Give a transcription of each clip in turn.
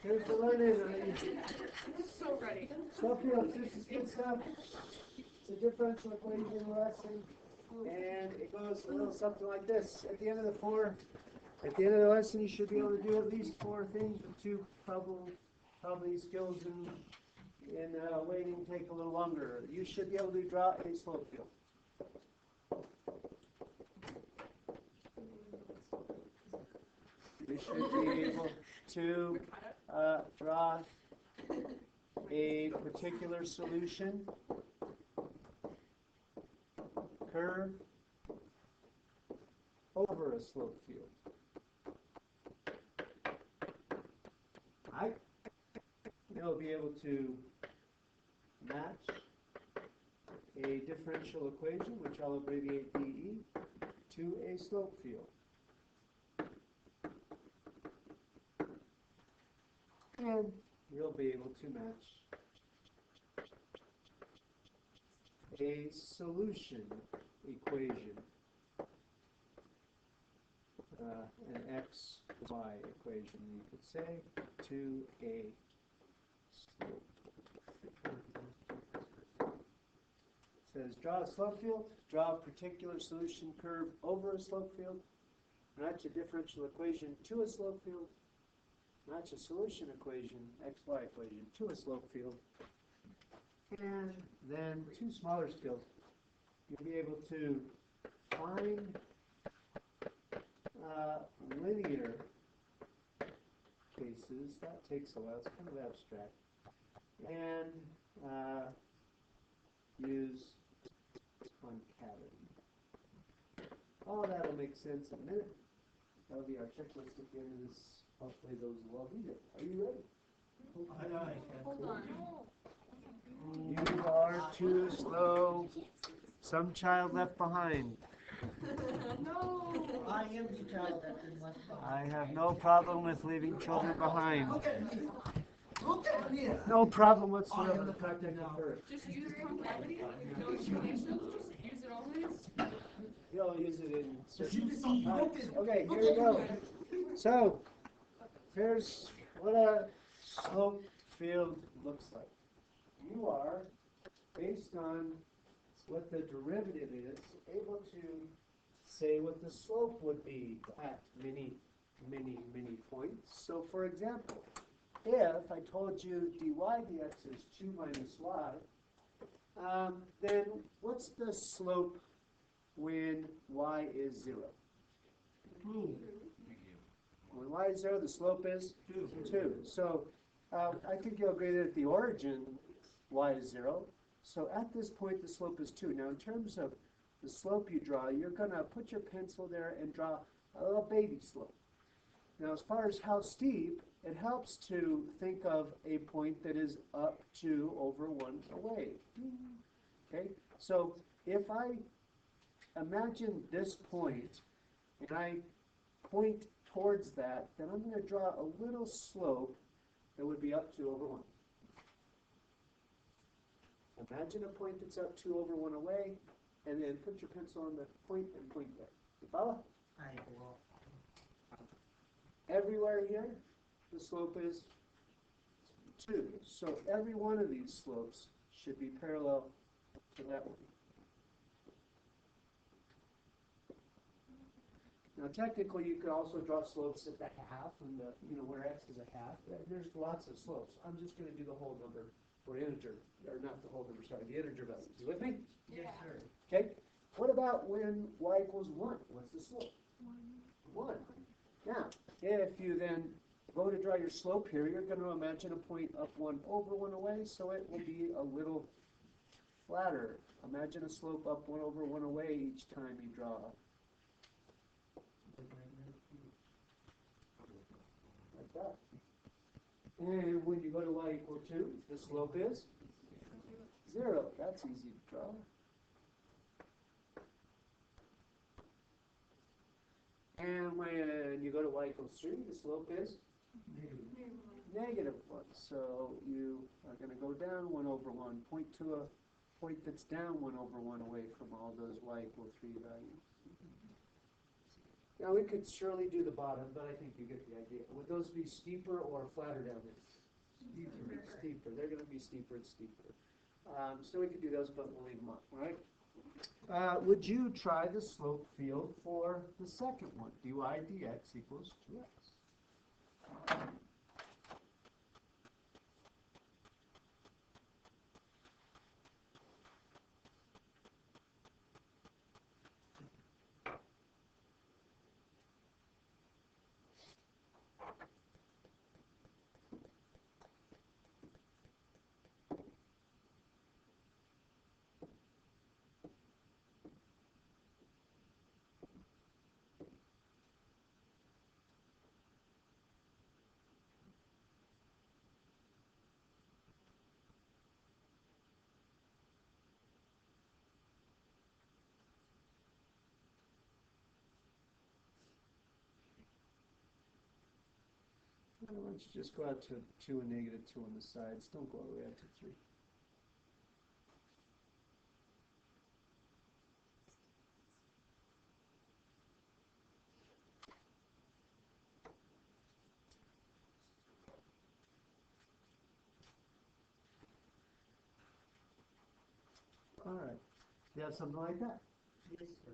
Here's the learning. So ready. Slope fields, this is good stuff. It's a differential equation lesson. And it goes a little something like this. At the end of the lesson, you should be able to do at least 4 things, but 2 probably skills in waiting take a little longer. You should be able to draw a slope field. You should be able to draw a particular solution curve over a slope field. Right? You'll be able to match a differential equation, which I'll abbreviate DE, to a slope field. And you'll be able to match a solution equation, an XY equation, you could say, to a slope. It says draw a slope field, draw a particular solution curve over a slope field, match a differential equation to a slope field, match a solution equation, XY equation, to a slope field. And then 2 smaller skills. You'll be able to find linear cases. That takes a while. It's kind of abstract. And use concavity. All that'll make sense in a minute. That'll be our checklist at the end of this. Hopefully those will all be there. Are you ready? Hold on. You are too slow. Some child left behind. No. I am the child that's been left behind. I have no problem with leaving children behind. Look at me. Look at me. No problem whatsoever. In fact, I prefer it. Just use concavity. No explanations. Just use it always. You'll use it in You can see broken. Okay, here we go. So, here's what a slope field looks like. You are, based on what the derivative is, able to say what the slope would be at many points. So, for example, if I told you dy dx is 2 minus y, then what's the slope when y is 0? When y is 0, the slope is 2. So I think you'll agree that at the origin, y is 0. So at this point, the slope is 2. Now, in terms of the slope you draw, you're going to put your pencil there and draw a little baby slope. Now, as far as how steep, it helps to think of a point that is up 2 over 1 away. Okay? So if I imagine this point, and I point towards that, then I'm going to draw a little slope that would be up 2 over 1. Imagine a point that's up 2 over 1 away, and then put your pencil on the point and point there. You follow? I will. Everywhere here, the slope is 2. So every one of these slopes should be parallel to that one. Now, technically, you could also draw slopes at the half, and where x is a half. There's lots of slopes. I'm just going to do the whole number for integer, or not the whole number, sorry, the integer value. You with me? Yes, sir. Okay. What about when y equals 1? What's the slope? 1. Now, if you then go to draw your slope here, you're going to imagine a point up 1 over 1 away, so it will be a little flatter. Imagine a slope up 1 over 1 away each time you draw. Like that. And when you go to y equal 2, the slope is 0. That's easy to draw. And when you go to y equals 3, the slope is negative 1. So you are going to go down 1 over 1, point to a point that's down 1 over 1 away from all those y equal 3 values. Now, we could surely do the bottom, but I think you get the idea. Would those be steeper or flatter down there? Steeper. They're gonna be steeper and steeper. So we could do those, but we'll leave them up, all right? Would you try the slope field for the second one? dy dx equals 2x. Why don't you just go out to 2 and -2 on the sides. Don't go all the way out to 3. All right. You have something like that? Yes, sir.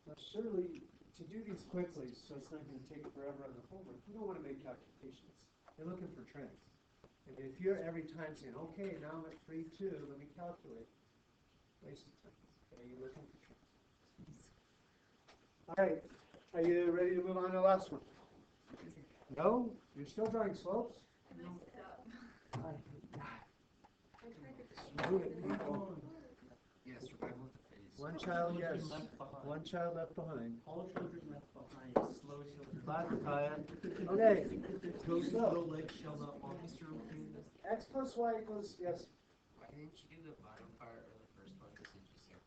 Now, surely, to do these quickly, so it's not going to take forever on the homework, you don't want to make calculations. You're looking for trends. And if you're every time saying, okay, now I'm at 3, 2, let me calculate, waste of time. Okay, you're looking for trends. All right, are you ready to move on to the last one? No? You're still drawing slopes? Yes, survival of the fittest. One child, yes. Left behind. One child left behind. All children left behind, slow children. Bye, Kaya. Okay. Those So, little legs shall not walk. x plus y equals, yes. Why didn't you do the bottom part or the first one, because it just said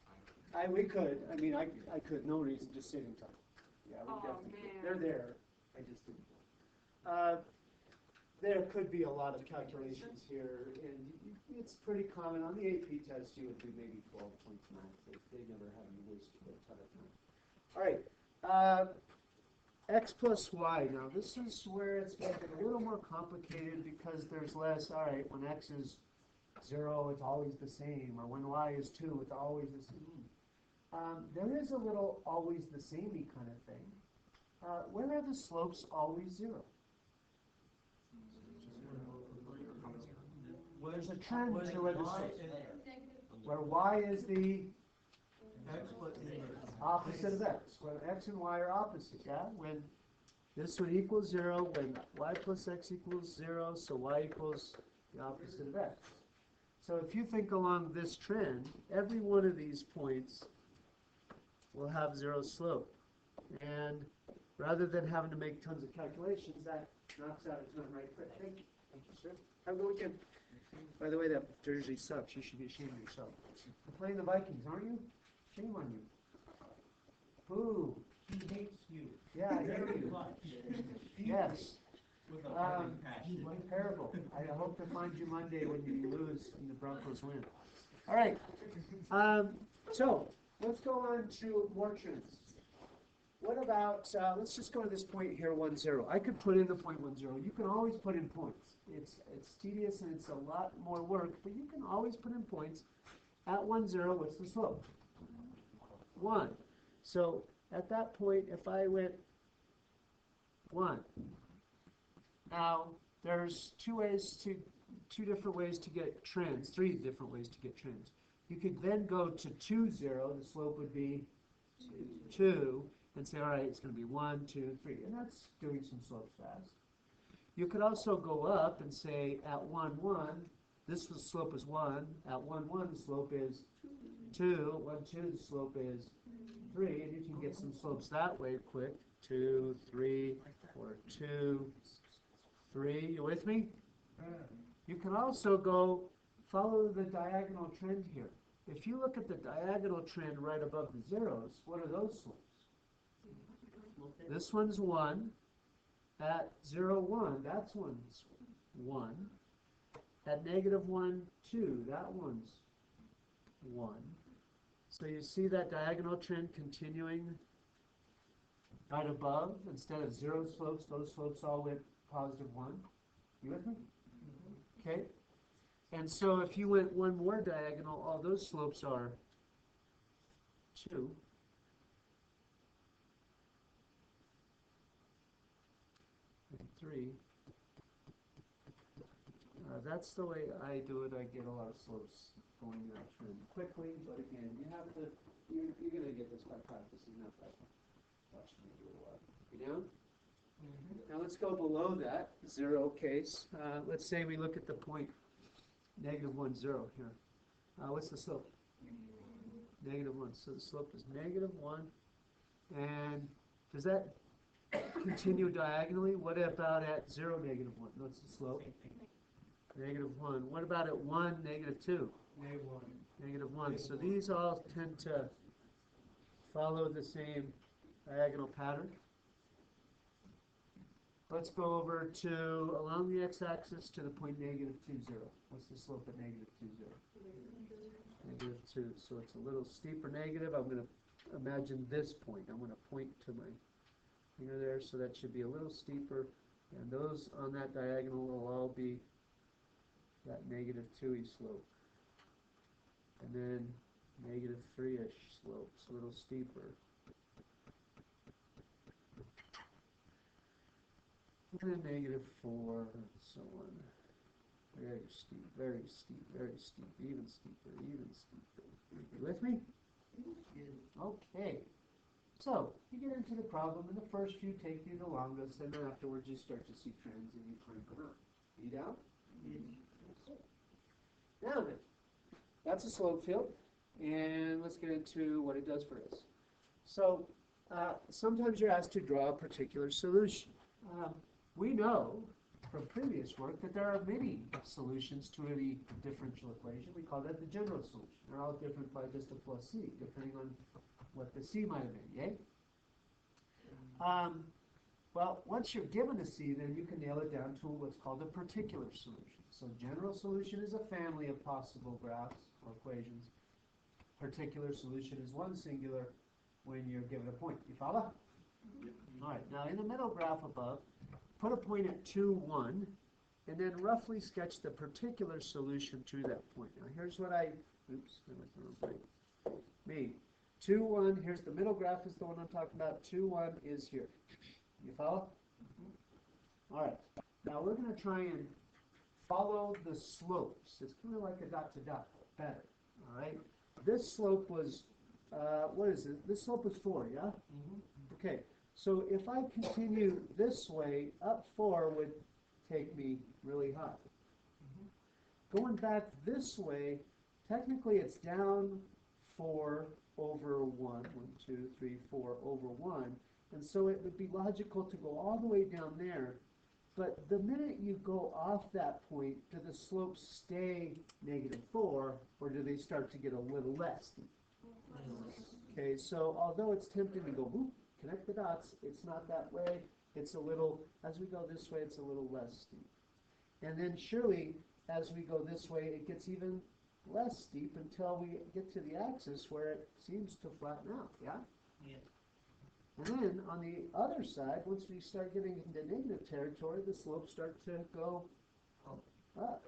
time? We could, I mean, I could, no reason, just saving time. Yeah, we Oh, definitely could. man. They're there, I just didn't. There could be a lot of calculations here, and it's pretty common, on the AP test, you would do maybe 12 points max, they never have you waste a ton of time. All right, x plus y, now this is where it's getting a little more complicated because there's less, all right, when x is 0, it's always the same, or when y is 2, it's always the same. There is a little always the samey kind of thing. When are the slopes always 0? There's a trend to where the slopes, where y is the opposite of x, when x and y are opposite, yeah? When this would equal 0, when y plus x equals 0, so y equals the opposite of x. So if you think along this trend, every one of these points will have 0 slope. And rather than having to make tons of calculations, that knocks out a ton right quick. Thank you. Thank you, sir. Have a good weekend. By the way, that jersey sucks. You should be ashamed of yourself. You're playing the Vikings, aren't you? Shame on you. Boo. He hates you. Yeah, I hear you. Yes. With a burning passion. Terrible. I hope to find you Monday when you lose and the Broncos win. All right. So let's go on to more trends. What about, let's just go to this point here, 1, 0. I could put in the point 1, 0. You can always put in points. It's tedious and it's a lot more work, but you can always put in points. At 1, 0, what's the slope? 1. So at that point, if I went 1, now there's two different ways to get trends, 3 different ways to get trends. You could then go to 2, 0, the slope would be 2, and say, all right, it's going to be 1, 2, 3, and that's doing some slopes fast. You could also go up and say at 1, 1, this slope is 1, at 1, 1, the slope is 2, 1, 2, the slope is 3, and you can get some slopes that way quick, 2, 3, or 2, 3, you with me? You can also go follow the diagonal trend here. If you look at the diagonal trend right above the zeros, what are those slopes? This one's 1. At 0, 1, that's one's 1. At -1, 2, that one's 1. So you see that diagonal trend continuing right above. Instead of 0 slopes, those slopes all went +1. You with me? Okay. And so if you went one more diagonal, all those slopes are 2. And 3. That's the way I do it. I get a lot of slopes going that trend quickly, but again, you have to, you're going to get this by practicing, not by watching me do a lot. You down? Now let's go below that 0 case. Let's say we look at the point -1, 0 here. What's the slope? -1. So the slope is -1. And does that continue diagonally? What about at 0, -1? What's the slope? -1. What about at 1, -2? -1. So these all tend to follow the same diagonal pattern. Let's go over to along the x-axis to the point -2, 0. What's the slope at -2, 0? -2. So it's a little steeper negative. I'm going to imagine this point. I'm going to point to my finger there, so that should be a little steeper. And those on that diagonal will all be that -2-y slope. And then -3-ish slopes, a little steeper. And then -4, and so on. Very steep, very steep, very steep, even steeper, even steeper. You with me? Okay. So, you get into the problem, and the first few take you the longest, and then afterwards you start to see trends and you crank them up. You down? Okay. Now then, that's a slope field, and let's get into what it does for us. So, sometimes you're asked to draw a particular solution. We know from previous work that there are many solutions to any differential equation. We call that the general solution. They're all different by just a plus c, depending on what the c might have been, yay? Well, once you're given a c, then you can nail it down to what's called a particular solution. So general solution is a family of possible graphs or equations. Particular solution is one singular when you're given a point. You follow? All right, now in the middle graph above, put a point at 2, 1, and then roughly sketch the particular solution to that point. Now here's what I went the wrong way. Made 2, 1, here's the middle graph is the one I'm talking about. 2, 1 is here. You follow? All right, now we're going to try and follow the slopes. It's kind of like a dot to dot, better. All right, this slope was, what is it? This slope was 4, yeah? Okay. So if I continue this way, up 4 would take me really high. Going back this way, technically it's down 4 over 1. 1, 2, 3, 4 over 1. And so it would be logical to go all the way down there. But the minute you go off that point, do the slopes stay -4, or do they start to get a little less steep? Okay, so although it's tempting to go, whoop, connect the dots, it's not that way. It's a little, as we go this way, it's a little less steep. And then surely, as we go this way, it gets even less steep until we get to the axis where it seems to flatten out, yeah? Yeah. And then on the other side, once we start getting into negative territory, the slopes start to go up.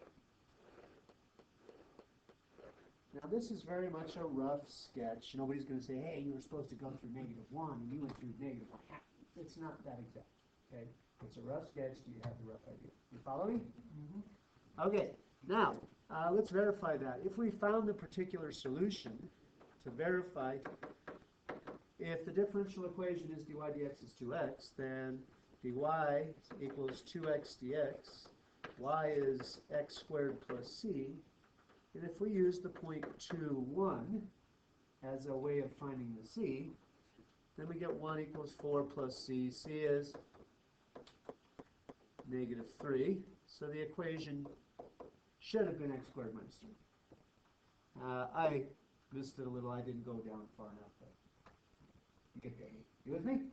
Now this is very much a rough sketch. Nobody's going to say, hey, you were supposed to go through -1 and you went through -1. It's not that exact, okay? It's a rough sketch. Do you have the rough idea? You follow me? Okay, now let's verify that. If we found the particular solution, to verify if the differential equation is dy dx is 2x, then dy equals 2x dx, y is x squared plus c. And if we use the point 2, 1 as a way of finding the c, then we get 1 equals 4 plus c. c is -3. So the equation should have been x squared minus 3. I missed it a little. I didn't go down far enough. But you get that. You with me?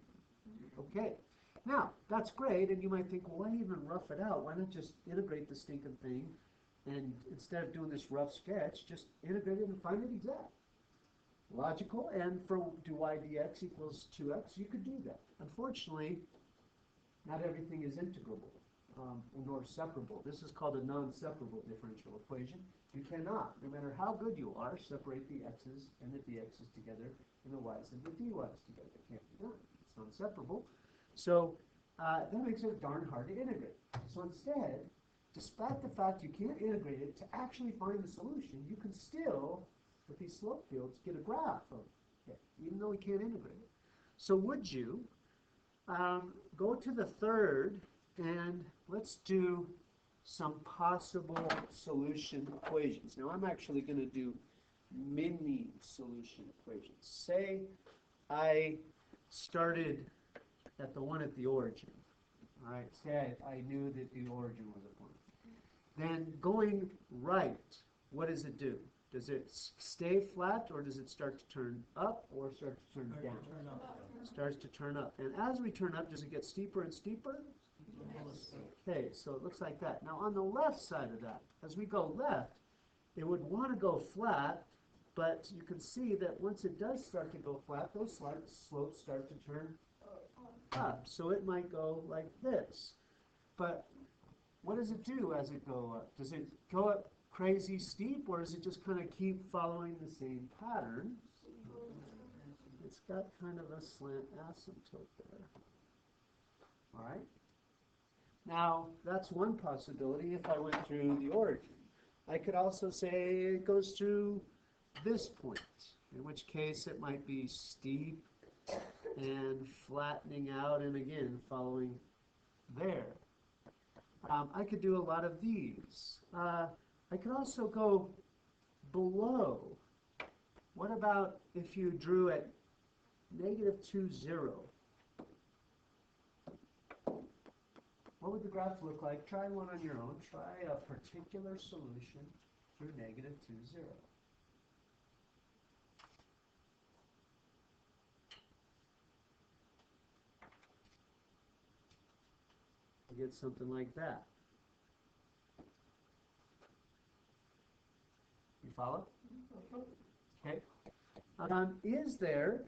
Okay. Now, that's great. And you might think, well, why even rough it out? Why not just integrate the stinking thing? And instead of doing this rough sketch, just integrate it and find it exact. logical, and for do y dx equals 2x, you could do that. Unfortunately, not everything is integrable, nor separable. This is called a non-separable differential equation. You cannot, no matter how good you are, separate the x's and the dx's together and the y's and the dy's together. It can't be done. It's non-separable. So that makes it darn hard to integrate. So instead, despite the fact you can't integrate it, to actually find the solution, you can still, with these slope fields, get a graph of it, even though we can't integrate it. So would you go to the third, and let's do some possible solution equations. Now I'm actually going to do mini solution equations. Say I started at the one at the origin. All right, say I knew that the origin was a point. Then going right, what does it do? Does it stay flat, or does it start to turn up, or start to turn down? It starts to turn up. And as we turn up, does it get steeper and steeper? Okay, so it looks like that. Now on the left side of that, as we go left, it would want to go flat, but you can see that once it does start to go flat, those slopes start to turn up. So it might go like this. But what does it do as it goes up? Does it go up crazy steep, or does it just kind of keep following the same pattern? It's got kind of a slant asymptote there. All right. Now, that's one possibility if I went through the origin. I could also say it goes through this point, in which case it might be steep and flattening out, and again, following there. I could do a lot of these. I could also go below. What about if you drew at -2, 0? What would the graph look like? Try one on your own. Try a particular solution through -2, 0. You get something like that. You follow? Okay. Is there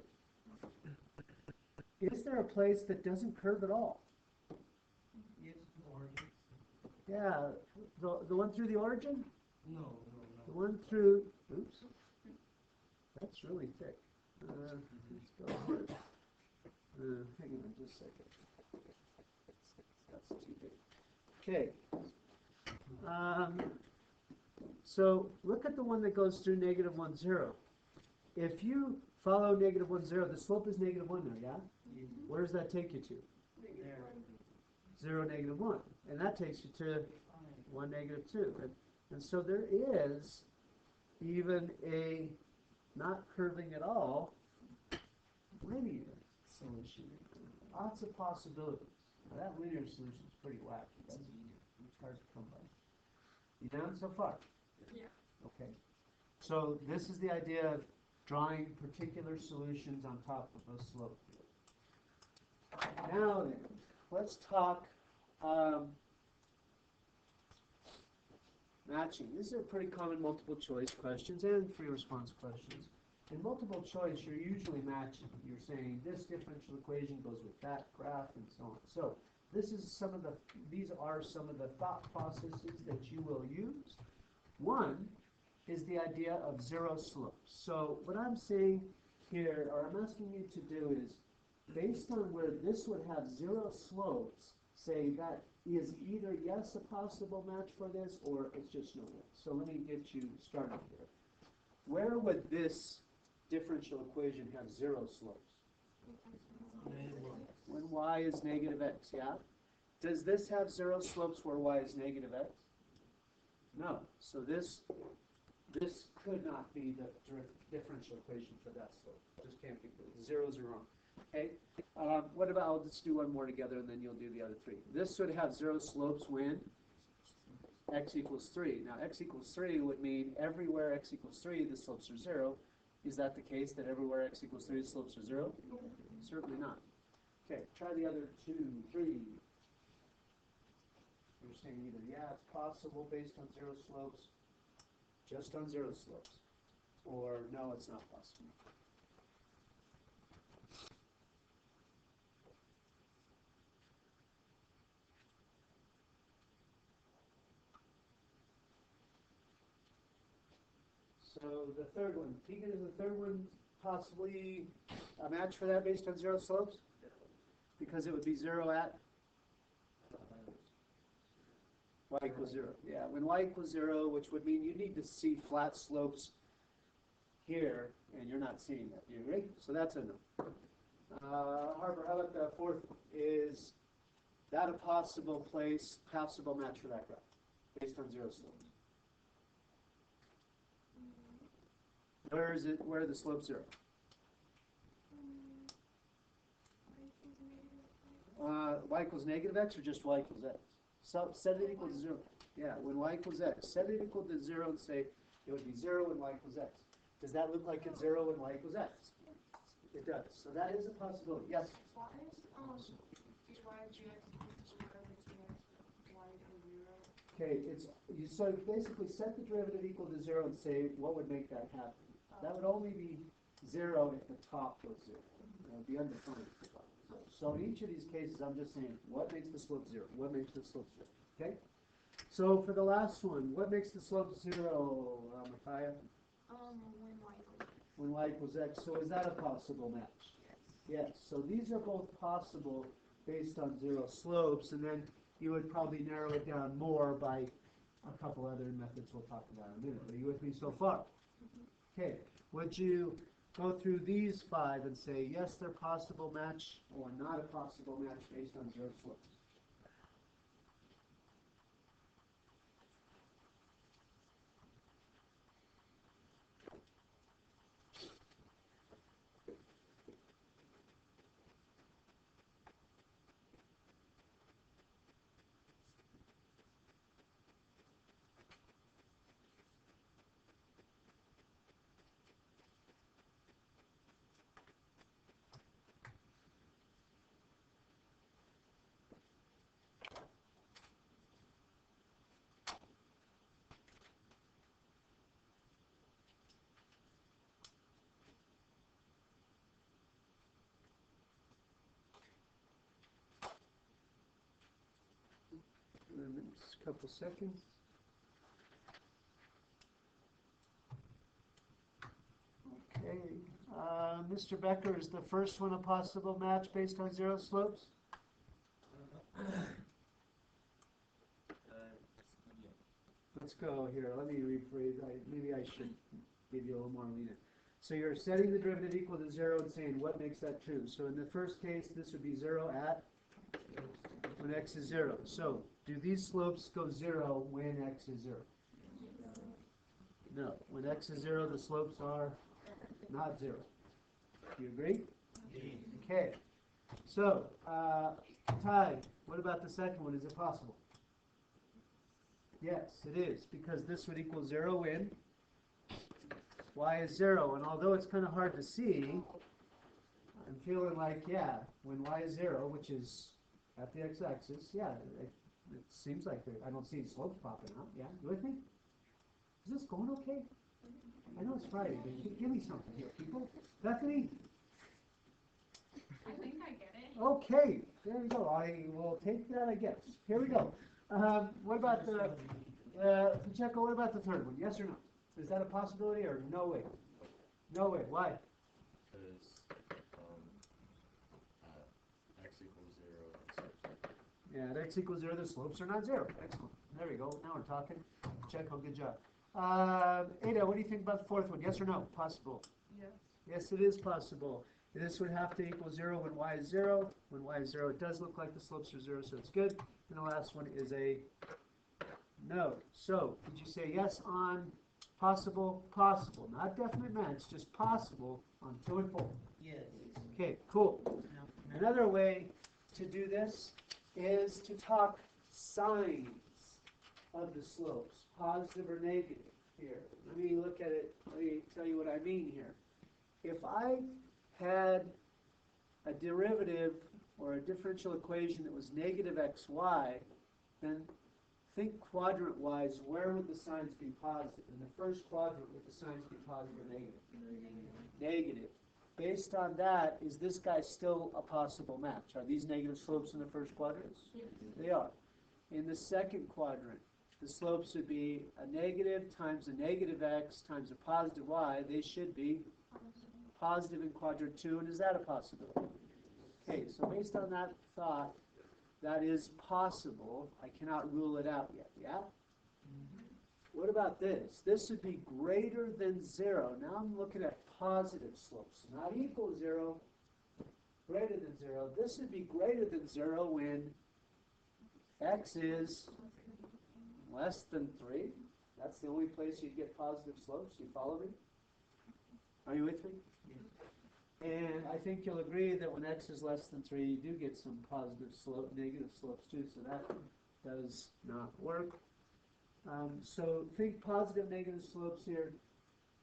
a place that doesn't curve at all? Yes, origin. Yeah, the one through the origin? No. The one through, oops, that's really thick. Let's go here. Hang on just a second. That's too big. Okay. So look at the one that goes through -1, 0. If you follow -1, 0, the slope is -1 now, yeah? Where does that take you to? 0, -1. And that takes you to 1, -2. And so there is even a not curving at all linear solution. Lots of possibilities. Now that linear solution is pretty wacky. It's hard to come by. You down so far? Yeah. Okay. So this is the idea of drawing particular solutions on top of a slope field. Now then, let's talk matching. These are pretty common multiple choice questions and free response questions. In multiple choice, you're usually matching. You're saying this differential equation goes with that graph and so on. So these are some of the thought processes that you will use. One is the idea of zero slopes. So what I'm saying here, or I'm asking you to do is, based on where this would have zero slopes, say that is either yes a possible match for this, or it's just no way. So let me get you started here. Where would this differential equation have zero slopes? When y is -x, yeah? Does this have zero slopes where y is -x? No. So this could not be the differential equation for that slope. Just can't be. Zeros are wrong. Okay. What about, I'll just do one more together and then you'll do the other three. This would have zero slopes when x equals 3. Now x equals 3 would mean everywhere x equals 3 the slopes are 0. Is that the case, that everywhere x equals 3 the slopes are 0? Certainly not. Okay, try the other 2, 3. You're saying either, yeah, it's possible based on zero slopes, just on zero slopes, or no, it's not possible. So the third one, Keegan, is the third one possibly a match for that based on zero slopes? Because it would be zero at y equals zero. Yeah, when y equals zero, which would mean you need to see flat slopes here, and you're not seeing that. Do you agree? So that's a no. Harper, how about the fourth? Is that a possible place, possible match for that graph based on zero slopes? Where is it? Where are the slopes zero? Y equals negative x or just y equals x? So set it equal to zero. Yeah, when y equals x, set it equal to zero and say it would be zero when y equals x. Does that look like it's zero when y equals x? It does. So that is a possibility. Yes? Okay, so basically set the derivative equal to zero and say what would make that happen. That would only be zero if the top was zero. It would be undefined. So in each of these cases, I'm just saying, what makes the slope zero? What makes the slope zero? Okay? So for the last one, what makes the slope zero, Micaiah? When y equals x. So is that a possible match? Yes. So these are both possible based on zero slopes, and then you would probably narrow it down more by a couple other methods we'll talk about in a minute. Are you with me so far? Okay. Would you go through these five and say, yes, they're possible match, or not a possible match based on zero slopes? Just a couple seconds. Okay. Mr. Becker, is the first one a possible match based on zero slopes? Let's go here. Let me rephrase. Maybe I should give you a little more lenient. So you're setting the derivative equal to zero and saying what makes that true. So in the first case, this would be zero at when x is zero. So do these slopes go zero when x is zero? No. When x is zero, the slopes are not zero. Do you agree? Okay. So, Ty, what about the second one? Is it possible? Yes, it is, because this would equal zero when y is zero. And although it's kind of hard to see, I'm feeling like, yeah, when y is zero, which is at the x-axis, yeah, it seems like I don't see any slopes popping out. Yeah, you with me? Is this going okay? I know it's Friday, but give me something here, people. Bethany? I think I get it. Okay, there we go. I will take that, I guess. Here we go. What about the, Pacheco, what about the third one? Yes or no? Is that a possibility or no way? No way. Why? Because x equals 0. Yeah, at x equals 0, the slopes are not 0. Excellent. There we go. Now we're talking. Pacheco, good job. Ada, what do you think about the fourth one? Yes or no? Possible. Yes. Yes, it is possible. This would have to equal 0 when y is 0. When y is 0, it does look like the slopes are 0, so it's good. And the last one is a no. So, did you say yes on possible? Possible. Not definite match, just possible on 2 and 4. Yes. Okay, cool. Another way to do this is to talk signs of the slopes, positive or negative here. Let me look at it. Let me tell you what I mean here. If I had a derivative or a differential equation that was negative xy, then think quadrant-wise, where would the signs be positive? In the first quadrant, would the signs be positive or negative? Negative. Based on that, is this guy still a possible match? Are these negative slopes in the first quadrant? They are. In the second quadrant, the slopes would be a negative times a negative x times a positive y. They should be positive in quadrant 2, and is that a possibility? Okay, so based on that thought, that is possible. I cannot rule it out yet, yeah? What about this? This would be greater than 0. Now I'm looking at positive slopes, not equal to 0, greater than 0. This would be greater than 0 when x is less than 3. That's the only place you'd get positive slopes. You follow me? Are you with me? And I think you'll agree that when x is less than 3, you do get some positive slope, negative slopes too, so that does not work. So think positive, negative slopes here,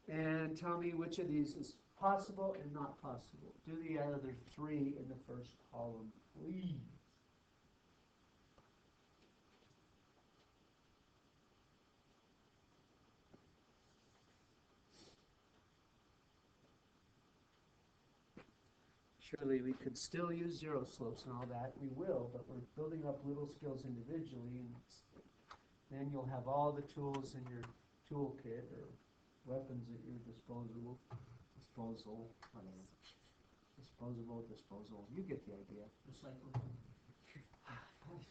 and tell me which of these is possible and not possible. Do the other 3 in the first column, please. Surely we could still use zero slopes and all that. We will, but we're building up little skills individually, and then you'll have all the tools in your toolkit or weapons at your disposal. Disposable. You get the idea. I'm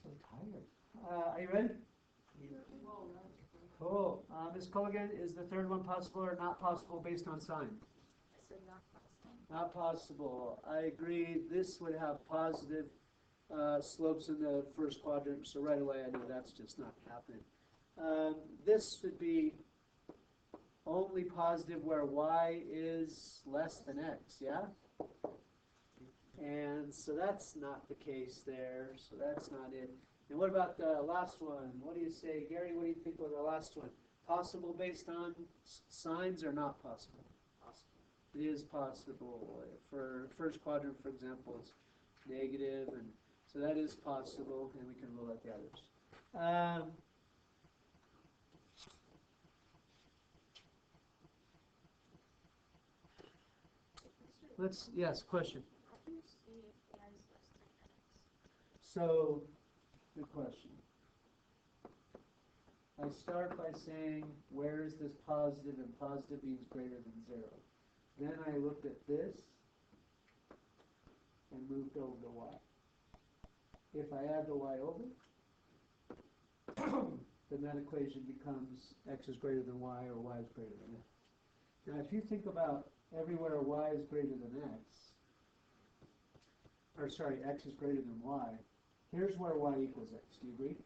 so tired. Are you ready? Cool. Ms. Culligan, is the third one possible or not possible based on sign? I said not possible. Not possible. I agree. This would have positive slopes in the first quadrant, so right away I know that's just not happening. This would be only positive where y is less than x, yeah? And so that's not the case there, so that's not it. And what about the last one? What do you say, Gary? What do you think of the last one? Possible based on signs or not possible? It is possible. For first quadrant, for example, it's negative, and so that is possible, and we can rule out the others. Yes, question. How do you see if y is less than x? So, good question. I start by saying, where is this positive, and positive means greater than 0. Then I looked at this and moved over to y. If I add the y over, then that equation becomes x is greater than y or y is greater than x. Now if you think about everywhere y is greater than x, or sorry, x is greater than y, here's where y equals x. Do you agree?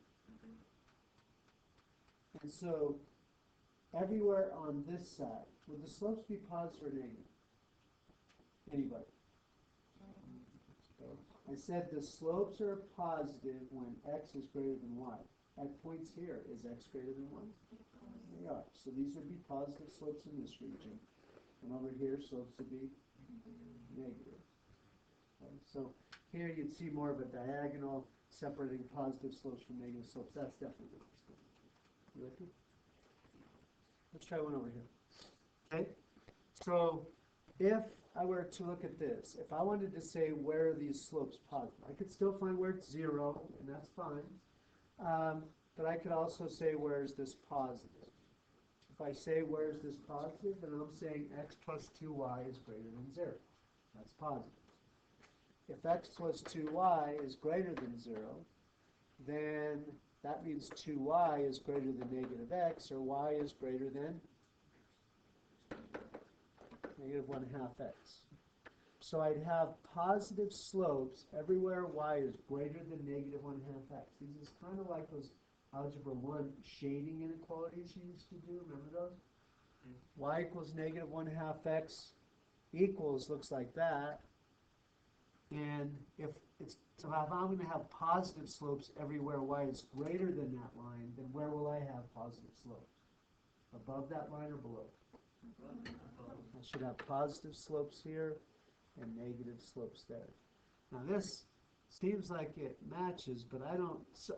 And so everywhere on this side, would the slopes be positive or negative? Anybody? Okay. I said the slopes are positive when x is greater than y. At points here, is x greater than 1? They are. So these would be positive slopes in this region. And over here, slopes would be negative. Okay. So here you'd see more of a diagonal separating positive slopes from negative slopes. That's definitely possible. You with me? Let's try one over here. Okay? So if I were to look at this, if I wanted to say where are these slopes positive, I could still find where it's 0, and that's fine. But I could also say where is this positive. If I say where is this positive, then I'm saying x plus 2y is greater than 0. That's positive. If x plus 2y is greater than 0, then that means 2y is greater than negative x, or y is greater than negative 1/2 x. So I'd have positive slopes everywhere y is greater than negative 1/2 x. This is kind of like those Algebra 1 shading inequalities you used to do. Remember those? Y equals negative 1/2 x equals, looks like that. And if I'm going to have positive slopes everywhere y is greater than that line, then where will I have positive slopes? Above that line or below? I should have positive slopes here and negative slopes there. Now this seems like it matches, but I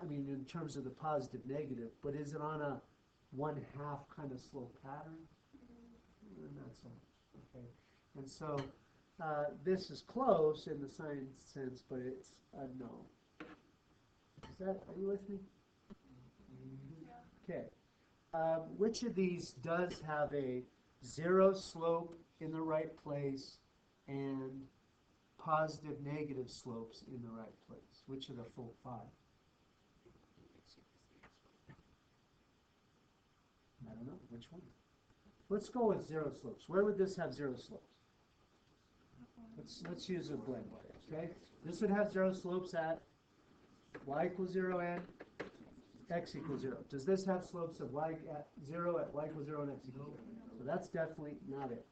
mean in terms of the positive negative, but is it on a 1/2 kind of slope pattern? Not so much. Okay. And so this is close in the sign sense, but it's a no. Are you with me? Okay. Which of these does have a zero slope in the right place and positive negative slopes in the right place? Which of the full five? I don't know. Which one? Let's go with zero slopes. Where would this have zero slopes? Let's use a blend. Okay. This would have zero slopes at y equals 0 and x equals 0. Does this have slopes of y at 0 at y equals 0 and x equals 0? So that's definitely not it.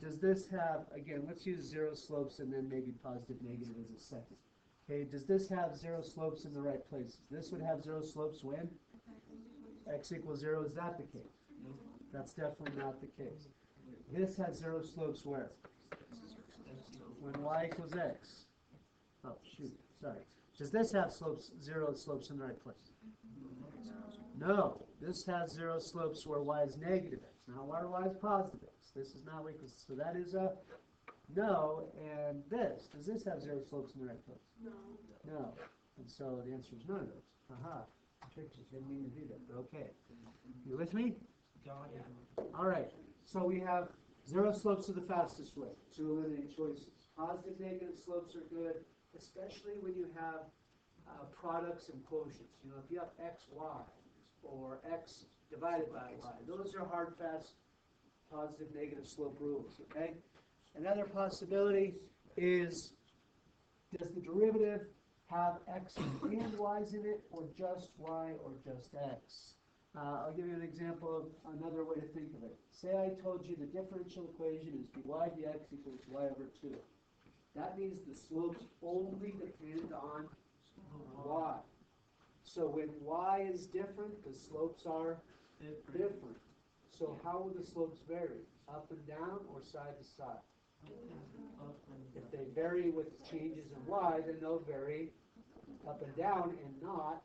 Does this have, again, let's use zero slopes and then maybe positive negative as a second. Okay, does this have zero slopes in the right places? This would have zero slopes when x equals 0. Is that the case? That's definitely not the case. This has zero slopes where? When y equals x. Oh, shoot, sorry. Does this have zero slopes in the right place? No. This has zero slopes where y is negative x. Now, where y is positive x. This is not y equals, so that is a no. And this, does this have zero slopes in the right place? No. No. And so the answer is none of those. Aha. Tricked you. Didn't mean to do that, but okay. You with me? All right. So we have zero slopes are the fastest way to eliminate choices. Positive, negative slopes are good, especially when you have products and quotients. You know, if you have x, y, or x divided by y, those are hard, fast, positive, negative slope rules, okay? Another possibility is, does the derivative have x and y's in it, or just y, or just x? I'll give you an example of another way to think of it. Say I told you the differential equation is dy dx equals y over 2. That means the slopes only depend on y. So when y is different, the slopes are different. So how will the slopes vary? Up and down or side to side? If they vary with changes in y, then they'll vary up and down and not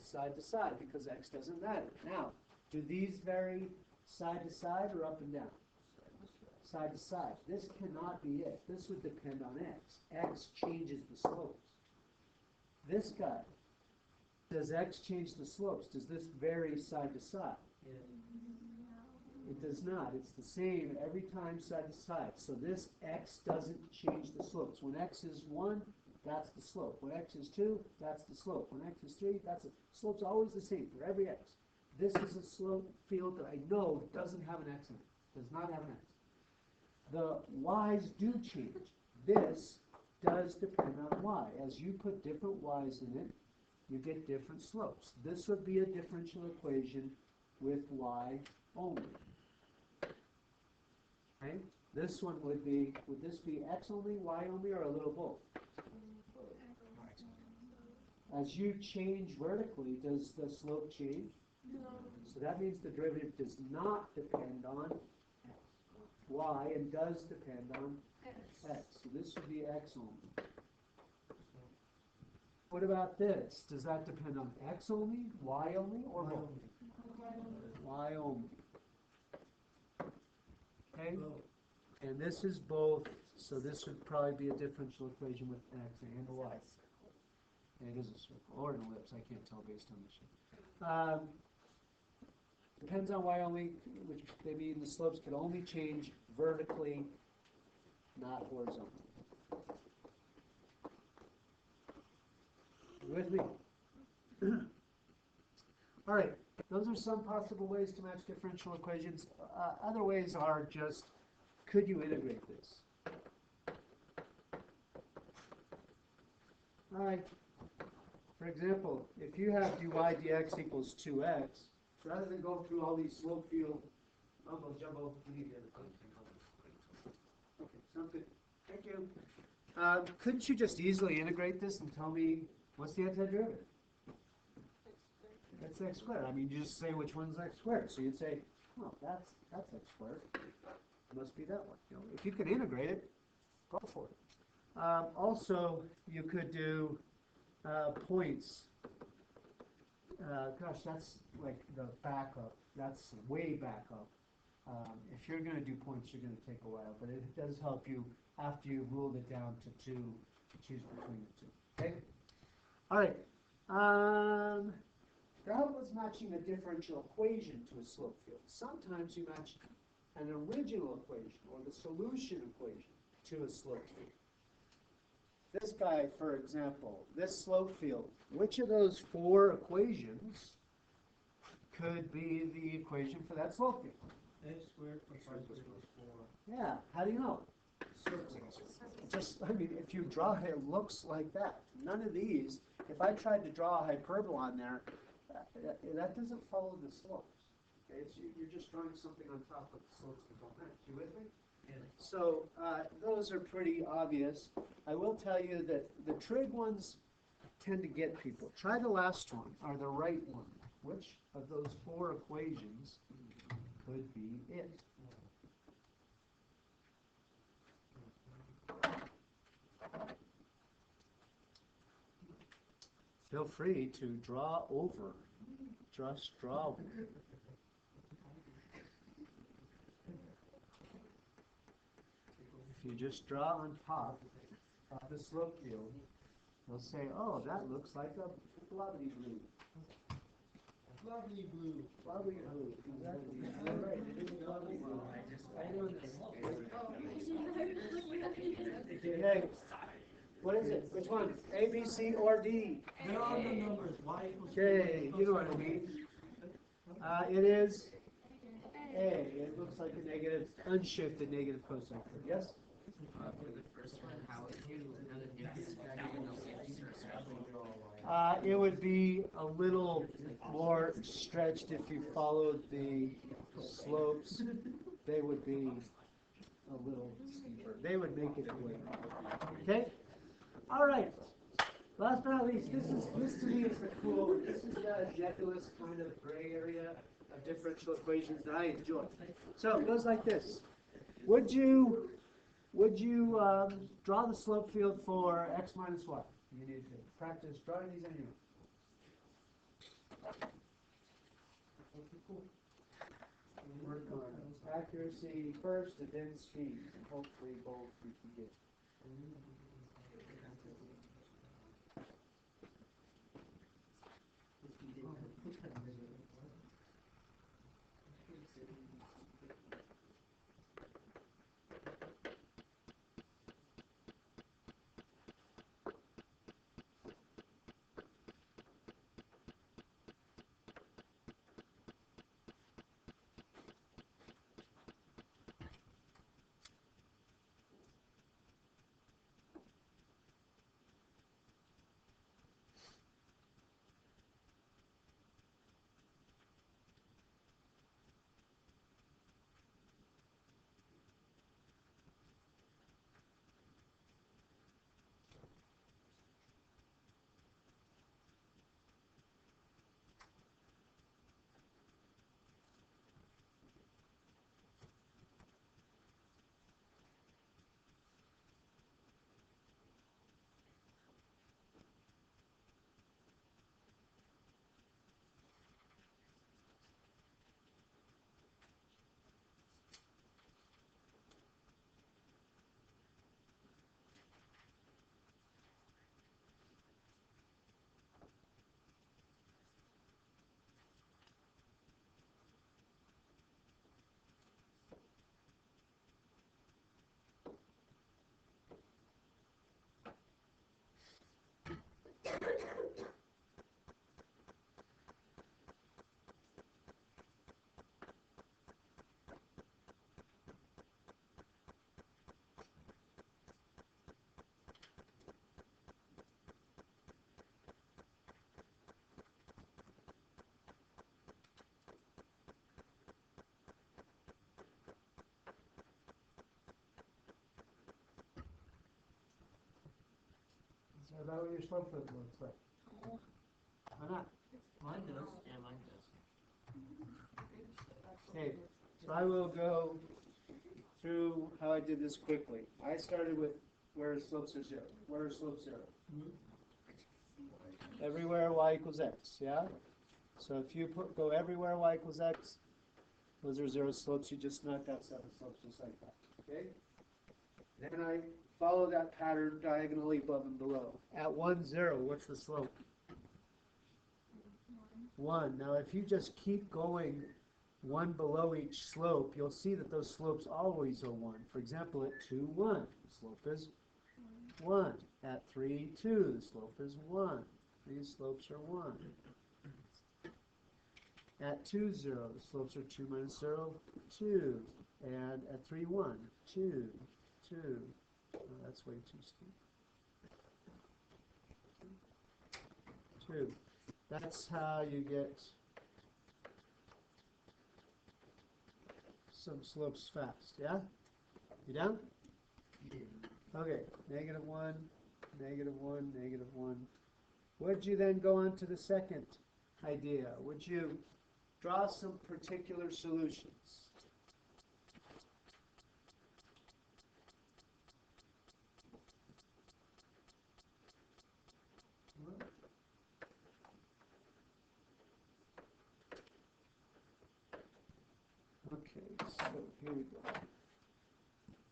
side to side, because x doesn't matter. Now, do these vary side to side or up and down? Side to side. This cannot be it. This would depend on x. X changes the slopes. This guy, does x change the slopes? Does this vary side to side? It does not. It's the same every time side to side. So this x doesn't change the slopes. When x is 1, that's the slope. When x is 2, that's the slope. When x is 3, that's the slope's always the same for every x. This is a slope field that I know doesn't have an x in it. Does not have an x. The y's do change. This does depend on y. As you put different y's in it, you get different slopes. This would be a differential equation with y only. Okay? This one would this be x only, y only, or a little both? As you change vertically, does the slope change? No. So that means the derivative does not depend on y and does depend on x. So this would be x only. What about this? Does that depend on x only, y only, or both? Y only. Okay? And this is both, so this would probably be a differential equation with x and y. And it is a circle, or an ellipse, I can't tell based on the shape. Depends on y only, which they mean the slopes can only change vertically, not horizontally. You with me? All right, those are some possible ways to match differential equations. Other ways are just, could you integrate this? All right. For example, if you have dy dx equals 2x, rather than go through all these slope field mumbo jumbo, we need the other thing. Okay, sounds good. Thank you. Couldn't you just easily integrate this and tell me what's the antiderivative? That's x squared. I mean, you just say which one's x squared. So you'd say, oh, that's x squared. It must be that one. You know, if you could integrate it, go for it. Also, you could do points. Gosh, that's like the backup. That's way back up. If you're going to do points, you're going to take a while, but it does help you after you've ruled it down to 2 to choose between the two. Okay? All right. That was matching a differential equation to a slope field. Sometimes you match an original equation or the solution equation to a slope field. This guy, for example, this slope field, which of those four equations could be the equation for that slope field? X squared plus y squared equals 4. Yeah, how do you know? Just, I mean, if you draw it, it looks like that. None of these, if I tried to draw a hyperbola on there, that doesn't follow the slopes. Okay, so you're just drawing something on top of the slopes that don't match. You with me? Yeah. So those are pretty obvious. I will tell you that the trig ones tend to get people. Try the last one, or the right one. Which of those four equations could be it? Feel free to draw over. Just draw over. If you just draw on top of the slope field, you'll say, oh, that looks like a lovely blue. Lovely blue. Lovely blue. Exactly. You're right. It is lovely blue. I know this. Okay. What is it? Which one? A, B, C, or D? There are no numbers. Y equals 4. Okay, you know what I mean. It is A. It looks like a negative, unshifted negative cosine curve. Yes? For the first one, how would you know the difference between the slopes or especially? It would be a little more stretched if you followed the slopes. They would be a little steeper. They would make it away. Okay? All right. Last but not least, this to me is the cool. This is the nebulous kind of gray area of differential equations that I enjoy. So it goes like this. Would you draw the slope field for x minus y? You need to practice drawing these anyway. Work on accuracy first and then speed. Hopefully both we can get. Is that what your slope field looks like? Why not? Mine does. Yeah, mine does. Okay, so I will go through how I did this quickly. I started with where slopes are zero. Where are slopes zero? Everywhere y equals x, yeah? So if you go everywhere y equals x, those are zero slopes. You just knock out seven slopes just like that, okay? Then I follow that pattern diagonally above and below. At 1, 0, what's the slope? 1. Now, if you just keep going one below each slope, you'll see that those slopes always are 1. For example, at 2, 1, the slope is 1. At 3, 2, the slope is 1. These slopes are 1. At 2, 0, the slopes are 2 minus 0, 2. And at 3, 1, 2, 2. Oh, that's way too steep. 2. That's how you get some slopes fast, yeah? You down? Okay, -1, -1, -1. Would you then go on to the second idea? Would you draw some particular solutions? Okay, so here we go.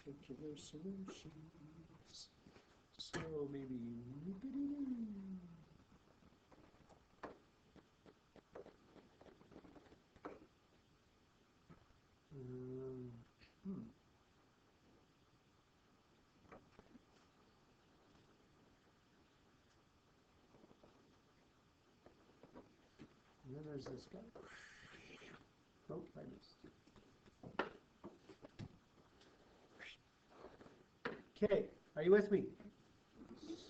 Particular solutions. So maybe hmm. And then there's this guy. Oh, I missed. Okay, are you with me?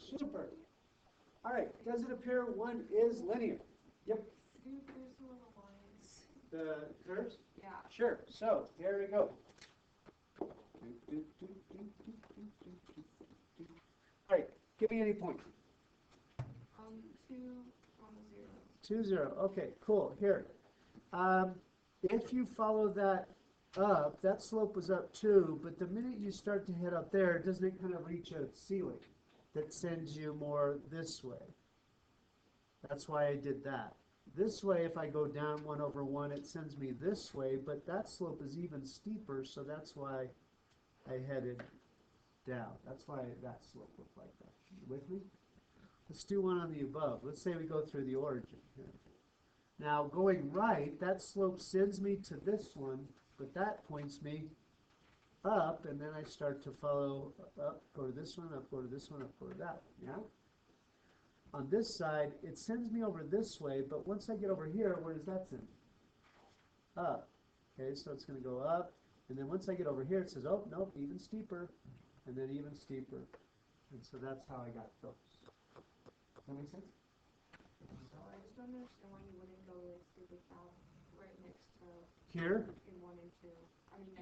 Super. All right, does it appear one is linear? Yep. The curves? Yeah. Sure, so here we go. All right, give me any point. 2 on the 0. 2, 0. Okay, cool. Here. If you follow that up, that slope was up 2, but the minute you start to head up there, doesn't it kind of reach a ceiling that sends you more this way? That's why I did that. This way, if I go down 1 over 1, it sends me this way, but that slope is even steeper, so that's why I headed down. That's why that slope looked like that. You with me? Let's do one on the above. Let's say we go through the origin here. Now, going right, that slope sends me to this one, but that points me up, and then I start to follow up, go to this one, up, go to this one, up, go to that one, yeah? On this side, it sends me over this way, but once I get over here, where does that send me? Up. Okay, so it's going to go up, and then once I get over here, it says, oh, nope, even steeper, and then even steeper. And so that's how I got those. Does that make sense? So I just don't understand why you wouldn't go like stupid south right next to Here, in 1 and 2. I mean -1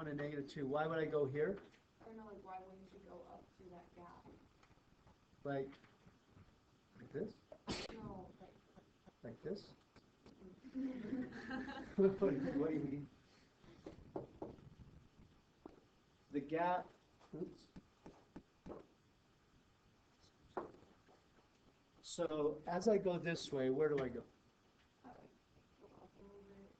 and -1 and -2. Why would I go here? 2. I don't know, like why wouldn't you go up through that gap? Like this? No, Like this? What do you mean? The gap, oops. So as I go this way, where do I go? go up a little bit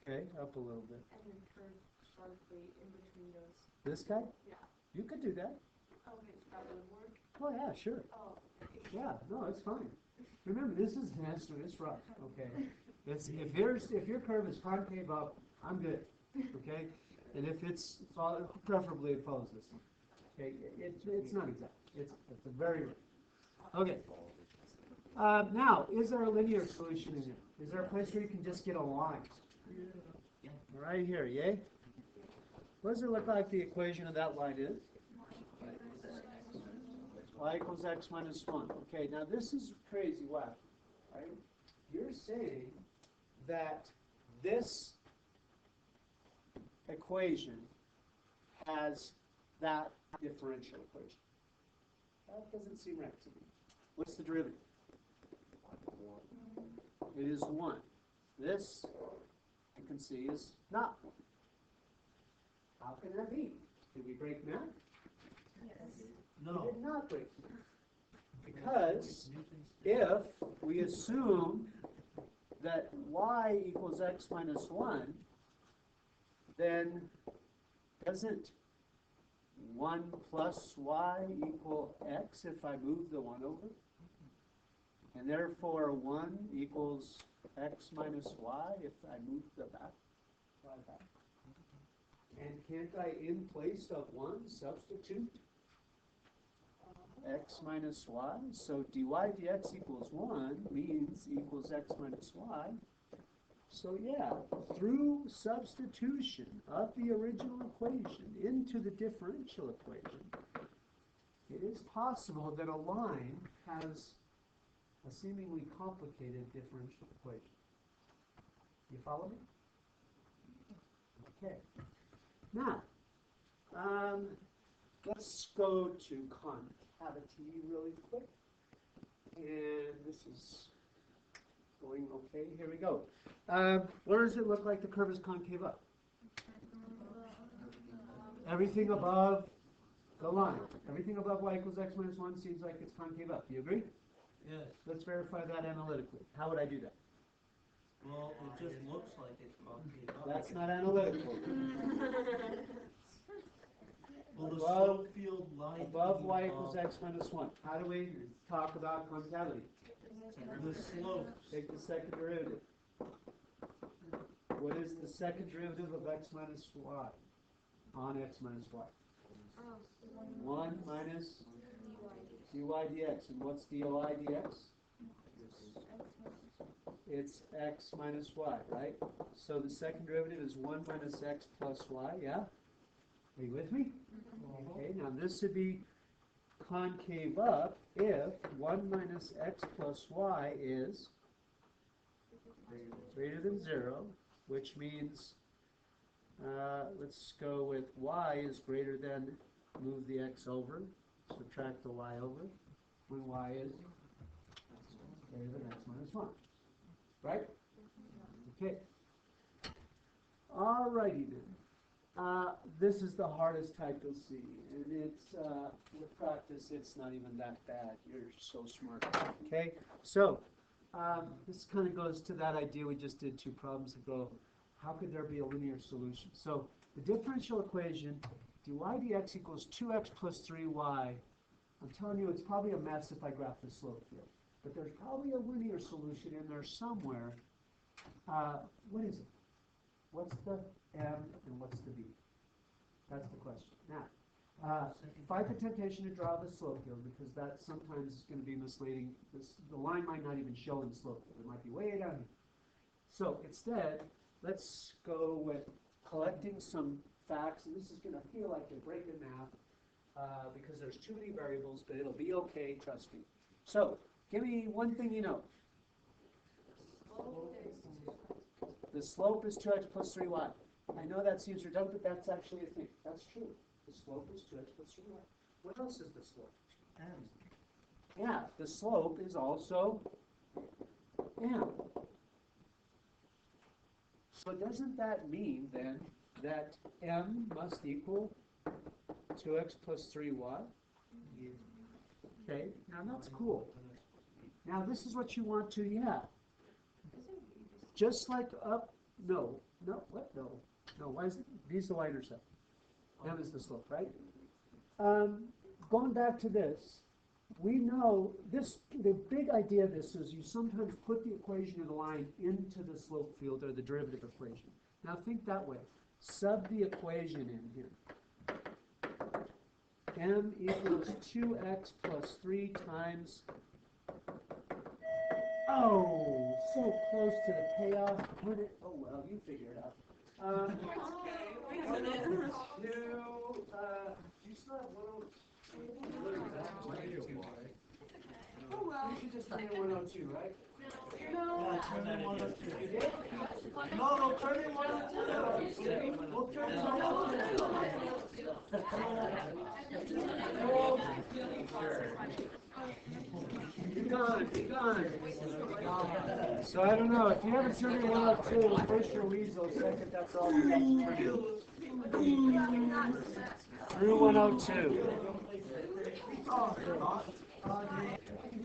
Okay, up a little bit. and then curve sharply in between those. This guy? Yeah. You could do that. Okay, so that would work. Oh yeah, sure. Oh. Yeah, no, it's fine. Remember, this is an estimate, it's rough, okay? If your curve is concave up, I'm good, okay? And if it's, preferably it follows this one. Okay, it's not exact, it's a very rough. Okay. Now, is there a linear solution in here? Is there a place where you can just get a line? Right here, yay? What does it look like the equation of that line is? Y equals x minus 1. Okay, now this is crazy whack, right? You're saying that this equation has that differential equation. That doesn't seem right to me. What's the derivative? It is 1. This, I can see, is not 1. How can that be? Did we break math? We No. did not break math. Because if we assume that y equals x minus 1, then doesn't 1 plus y equal x if I move the 1 over? And therefore, 1 equals x minus y if I move the back, y back. And can't I, in place of 1, substitute x minus y? So dy dx equals 1 means equals x minus y. So yeah, through substitution of the original equation into the differential equation, it is possible that a line has a seemingly complicated differential equation. You follow me? Okay. Now, let's go to concavity really quick. And this is going okay. Here we go. Where does it look like the curve is concave up? Everything above the line. Everything above y equals x minus 1 seems like it's concave up. Do you agree? Yes, Let's verify that analytically. How would I do that? well, it just looks like it's concave up. That's not analytical. Well, the above- slope field line. Above y equals x minus 1. How do we talk about concavity? The slope. Take the second derivative. What is the second derivative of x minus y on x minus y? 1 minus dy dx. And what's dy dx? It's x minus y, right? So the second derivative is 1 minus x plus y, yeah? Are you with me? Okay, now this would be concave up if 1 minus x plus y is greater than 0, which means, let's go with y is greater than, move the x over, subtract the y over, when y is greater than x minus 1. Right? Okay. Alrighty then. This is the hardest type you'll see, and it's, with practice, it's not even that bad. You're so smart. Okay? So, this kind of goes to that idea we just did 2 problems ago. How could there be a linear solution? So, the differential equation, dy dx equals 2x plus 3y. I'm telling you, it's probably a mess if I graph the slope field. But there's probably a linear solution in there somewhere. What is it? What's the m and what's the b? That's the question. Now, fight the temptation to draw the slope field because that sometimes is going to be misleading. The line might not even show in the slope field. It might be way down here. So instead, let's go with collecting some facts. And this is going to feel like you're breaking math because there's too many variables, but it'll be okay, trust me. So, give me one thing you know. The slope is 2x plus 3y. I know that seems redundant, but that's actually a thing. That's true. The slope is 2x plus 3y. What else is the slope? M. Yeah, the slope is also m. So doesn't that mean then that m must equal 2x plus 3y? Okay, now that's cool. Now this is what you want to, just like up, no, why is it, B's the y-intercept, m is the slope, right? Going back to this, we know this, the big idea of this is you sometimes put the equation of the line into the slope field or the derivative equation. Now think that way, sub the equation in here. M equals 2x plus 3 times, oh, so close to the payoff. Oh well, you figure it out. Do you still have 102? Oh well. You should just turn in 102, right? Yeah, turn in 102. No, turn in 102. We'll turn in 102. Be gone, be gone. So I don't know, if you haven't turned in 102, first you're weasel, second that's all you have to turn in. Through 102.